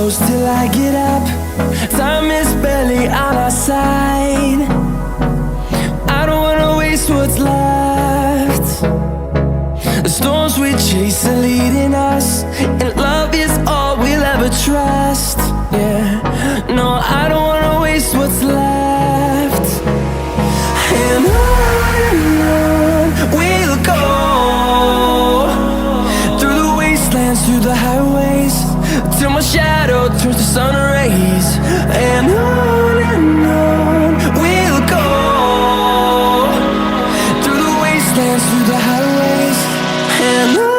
close till I get up. Time is barely on our side. I don't wanna waste what's left. The storms we chase are leading us, and love is all we'll ever trust. Yeah, no, I don't wanna waste what's left. And on we'll go, through the wastelands, through the highways, till my shadow turns to sun rays. And on we'll go, through the wastelands, through the highways, and on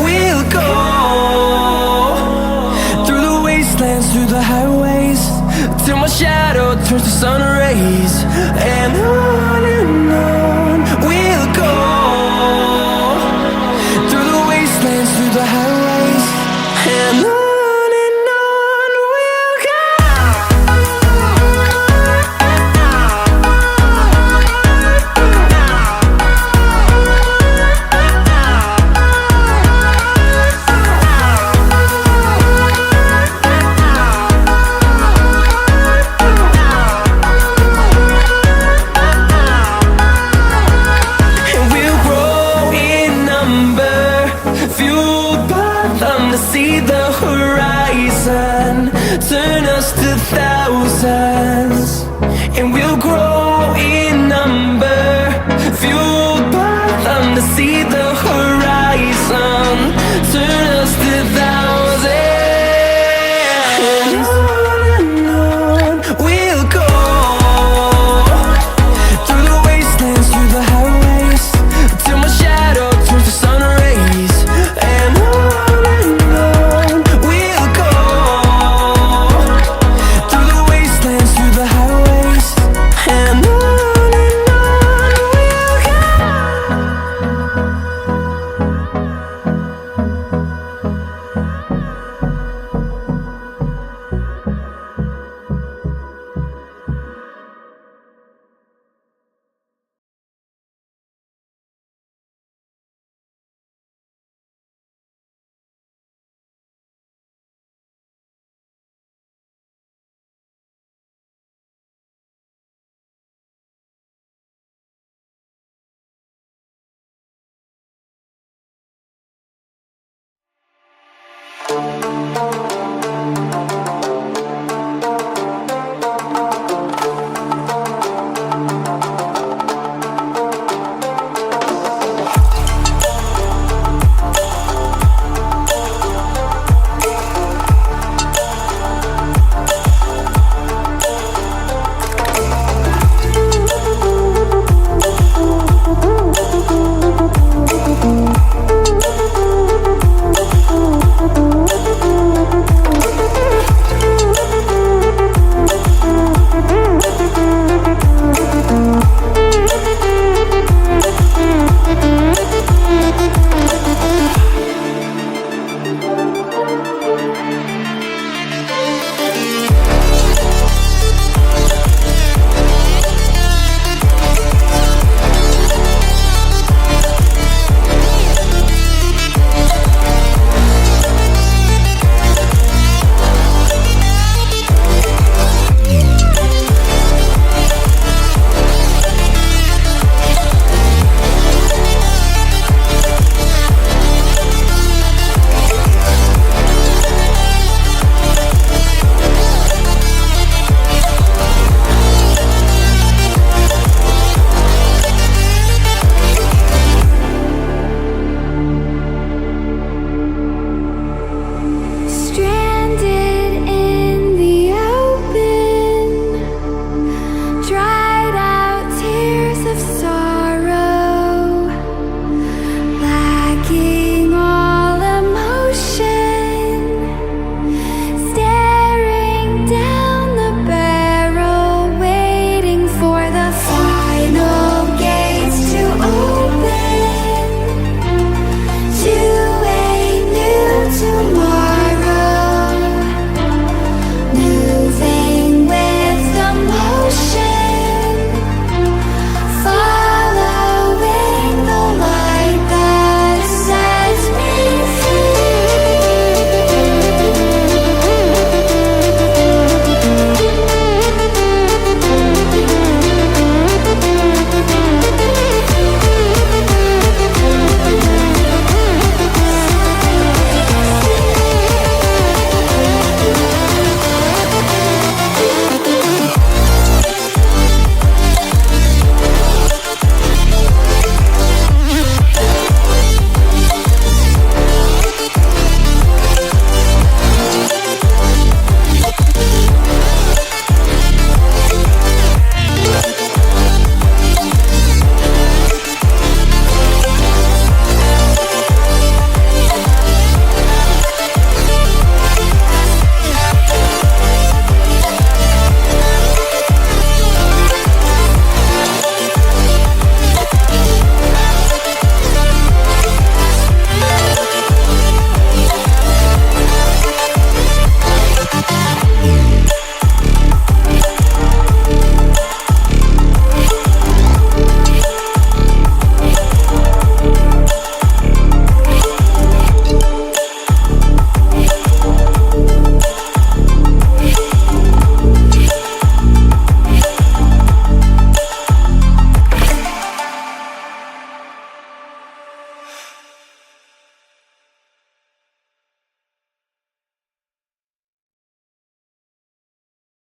we'll go. Through the highways, till my shadow turns to sun rays. And on we'll go, through the wastelands, through the highways, and on we'll go. See the horizon turn us to thousands, and we'll grow in number, fueled by them to see the horizon.